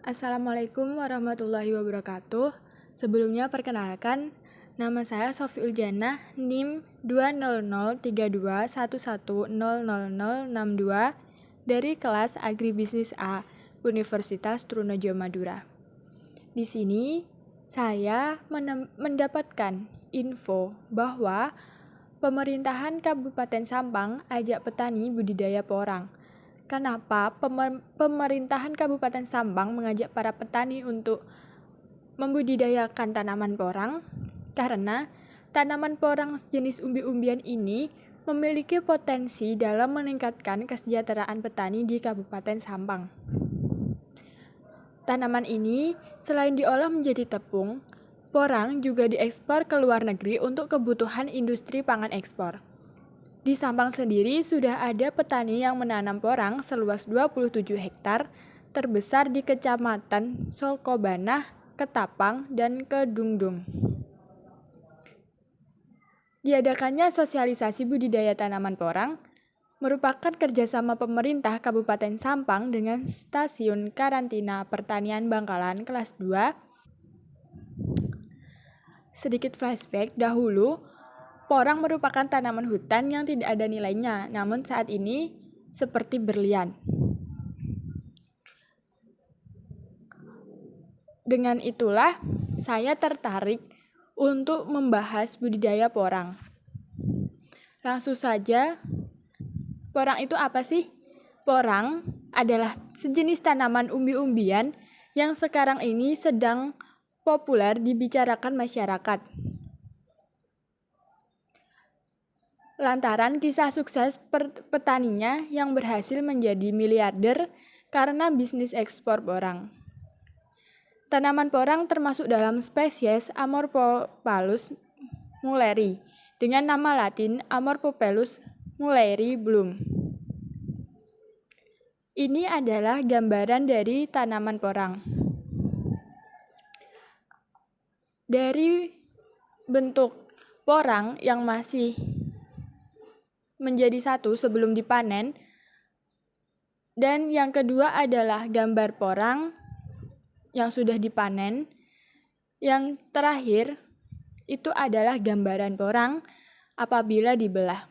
Assalamualaikum warahmatullahi wabarakatuh. Sebelumnya perkenalkan, nama saya Sofi Uljana, NIM 2003211000062 dari kelas Agribisnis A, Universitas Trunojoyo Madura. Di sini saya mendapatkan info bahwa pemerintahan Kabupaten Sampang ajak petani budidaya porang. Kenapa pemerintahan Kabupaten Sampang mengajak para petani untuk membudidayakan tanaman porang? Karena tanaman porang jenis umbi-umbian ini memiliki potensi dalam meningkatkan kesejahteraan petani di Kabupaten Sampang. Tanaman ini selain diolah menjadi tepung, porang juga diekspor ke luar negeri untuk kebutuhan industri pangan ekspor. Di Sampang sendiri sudah ada petani yang menanam porang seluas 27 hektar, terbesar di Kecamatan Sokobanah, Ketapang, dan Kedungdung. Diadakannya sosialisasi budidaya tanaman porang merupakan kerjasama pemerintah Kabupaten Sampang dengan Stasiun Karantina Pertanian Bangkalan kelas 2. Sedikit flashback dahulu, porang merupakan tanaman hutan yang tidak ada nilainya, namun saat ini seperti berlian. Dengan itulah, saya tertarik untuk membahas budidaya porang. Langsung saja, porang itu apa sih? Porang adalah sejenis tanaman umbi-umbian yang sekarang ini sedang populer dibicarakan masyarakat. Lantaran kisah sukses petaninya yang berhasil menjadi miliarder karena bisnis ekspor porang. Tanaman porang termasuk dalam spesies Amorphophallus mulleri dengan nama latin Amorphophallus mulleri Bloom. Ini adalah gambaran dari tanaman porang. Dari bentuk porang yang masih menjadi satu sebelum dipanen, dan yang kedua adalah gambar porang yang sudah dipanen. Yang terakhir itu adalah gambaran porang apabila dibelah.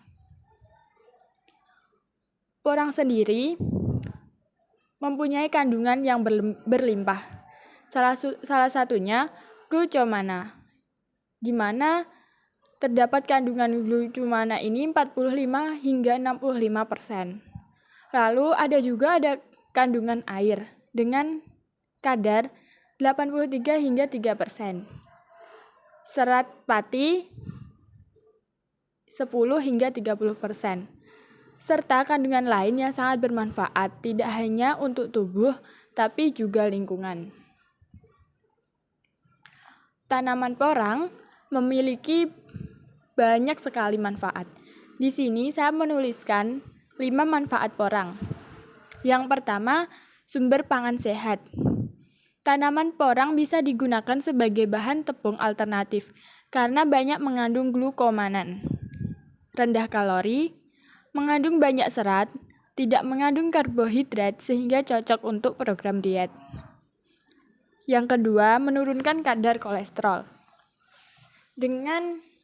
Porang sendiri mempunyai kandungan yang berlimpah. Salah satunya glucomana, di mana terdapat kandungan glucomana ini 45 hingga 65%. Lalu ada kandungan air dengan kadar 83 hingga 3%. Serat pati 10 hingga 30%. Serta kandungan lain yang sangat bermanfaat tidak hanya untuk tubuh tapi juga lingkungan. Tanaman porang memiliki banyak sekali manfaat. Di sini saya menuliskan 5 manfaat porang. Yang pertama, sumber pangan sehat. Tanaman porang bisa digunakan sebagai bahan tepung alternatif karena banyak mengandung glukomanan, rendah kalori, mengandung banyak serat, tidak mengandung karbohidrat sehingga cocok untuk program diet. Yang kedua, menurunkan kadar kolesterol. Dengan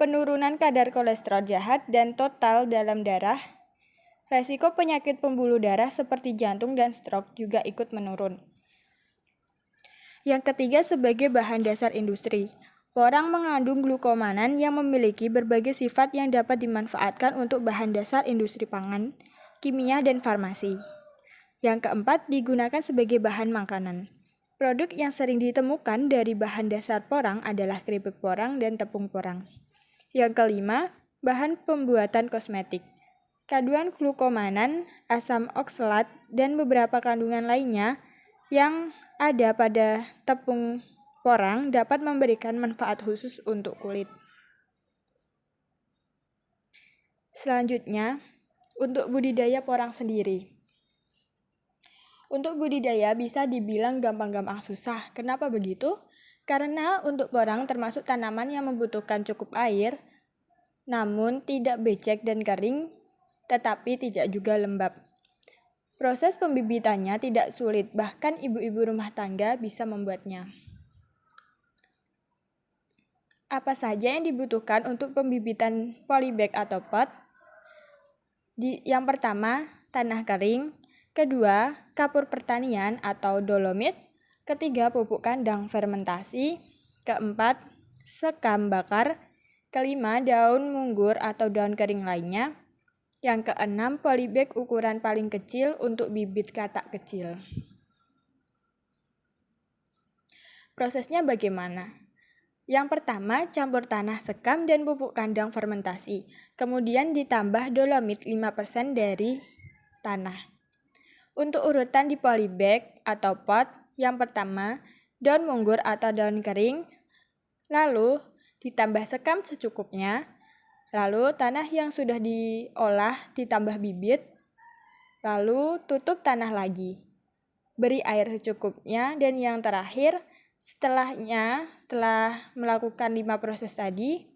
penurunan kadar kolesterol jahat dan total dalam darah, resiko penyakit pembuluh darah seperti jantung dan stroke juga ikut menurun. Yang ketiga, sebagai bahan dasar industri. Porang mengandung glukomanan yang memiliki berbagai sifat yang dapat dimanfaatkan untuk bahan dasar industri pangan, kimia, dan farmasi. Yang keempat, digunakan sebagai bahan makanan. Produk yang sering ditemukan dari bahan dasar porang adalah keripik porang dan tepung porang. Yang kelima, bahan pembuatan kosmetik. Kandungan glukomanan, asam oksalat, dan beberapa kandungan lainnya yang ada pada tepung porang dapat memberikan manfaat khusus untuk kulit. Selanjutnya, untuk budidaya porang sendiri. Untuk budidaya bisa dibilang gampang-gampang susah. Kenapa begitu? Karena untuk porang termasuk tanaman yang membutuhkan cukup air, namun tidak becek dan kering, tetapi tidak juga lembab. Proses pembibitannya tidak sulit, bahkan ibu-ibu rumah tangga bisa membuatnya. Apa saja yang dibutuhkan untuk pembibitan polybag atau pot? Yang pertama, tanah kering. Kedua, kapur pertanian atau dolomit. Ketiga, pupuk kandang fermentasi. Keempat, sekam bakar. Kelima, daun munggur atau daun kering lainnya. Yang keenam, polybag ukuran paling kecil untuk bibit katak kecil. Prosesnya bagaimana? Yang pertama, campur tanah sekam dan pupuk kandang fermentasi. Kemudian ditambah dolomit 5% dari tanah. Untuk urutan di polybag atau pot, yang pertama, daun munggur atau daun kering. Lalu, ditambah sekam secukupnya. Lalu, tanah yang sudah diolah ditambah bibit. Lalu, tutup tanah lagi. Beri air secukupnya. Dan yang terakhir, setelah melakukan 5 proses tadi,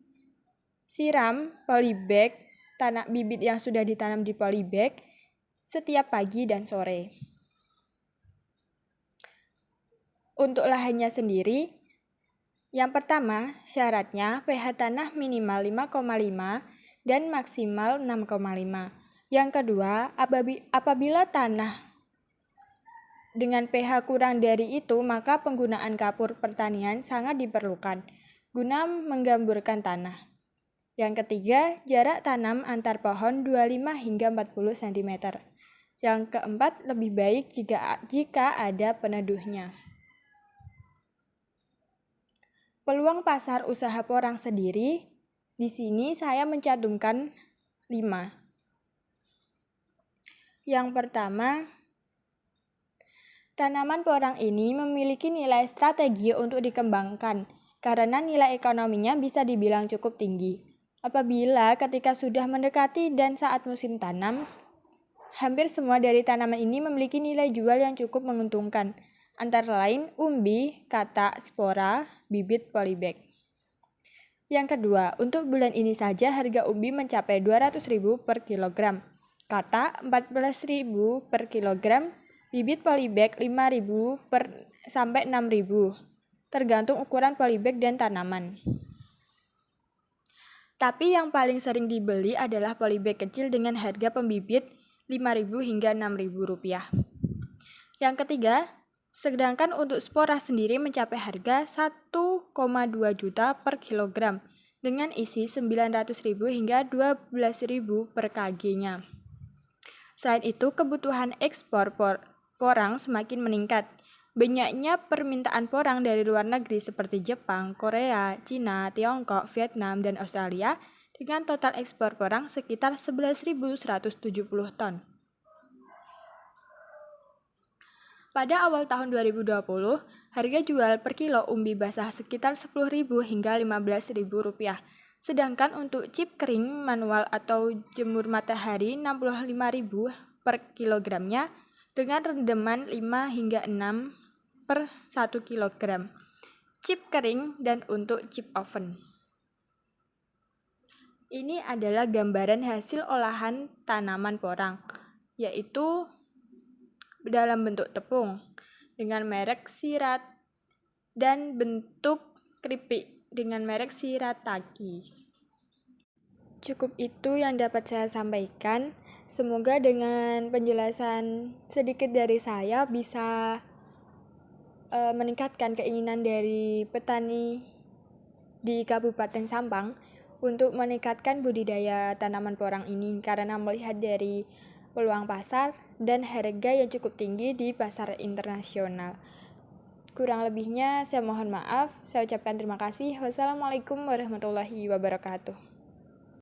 siram polybag, tanah bibit yang sudah ditanam di polybag setiap pagi dan sore. Untuk lahannya sendiri, yang pertama syaratnya pH tanah minimal 5,5 dan maksimal 6,5. Yang kedua, apabila tanah dengan pH kurang dari itu, maka penggunaan kapur pertanian sangat diperlukan guna menggamburkan tanah. Yang ketiga, jarak tanam antar pohon 25 hingga 40 cm. Yang keempat, lebih baik jika ada peneduhnya. Peluang pasar usaha porang sendiri, di sini saya mencantumkan 5. Yang pertama, tanaman porang ini memiliki nilai strategi untuk dikembangkan karena nilai ekonominya bisa dibilang cukup tinggi. Apabila ketika sudah mendekati dan saat musim tanam, hampir semua dari tanaman ini memiliki nilai jual yang cukup menguntungkan, antara lain umbi, katak, spora, bibit, polybag. Yang kedua, untuk bulan ini saja harga umbi mencapai 200.000 per kilogram, katak 14.000 per kilogram, bibit polybag 5.000 sampai 6.000, tergantung ukuran polybag dan tanaman. Tapi yang paling sering dibeli adalah polybag kecil dengan harga pembibit 5.000 hingga 6.000 rupiah. Yang ketiga, sedangkan untuk spora sendiri mencapai harga 1,2 juta per kilogram dengan isi 900.000 hingga 12.000 per kg-nya. Selain itu, kebutuhan ekspor porang semakin meningkat. Banyaknya permintaan porang dari luar negeri seperti Jepang, Korea, Cina, Tiongkok, Vietnam, dan Australia dengan total ekspor porang sekitar 11.170 ton. Pada awal tahun 2020, harga jual per kilo umbi basah sekitar 10.000 hingga 15.000 rupiah. Sedangkan untuk chip kering manual atau jemur matahari 65.000 per kilogramnya dengan rendaman 5 hingga 6 per 1 kilogram. Chip kering dan untuk chip oven. Ini adalah gambaran hasil olahan tanaman porang, yaitu dalam bentuk tepung dengan merek Shirat dan bentuk keripik dengan merek Shirataki. Cukup itu yang dapat saya sampaikan. Semoga dengan penjelasan sedikit dari saya bisa meningkatkan keinginan dari petani di Kabupaten Sampang untuk meningkatkan budidaya tanaman porang ini karena melihat dari peluang pasar dan harga yang cukup tinggi di pasar internasional. Kurang lebihnya saya mohon maaf. Saya ucapkan terima kasih. Wassalamualaikum warahmatullahi wabarakatuh.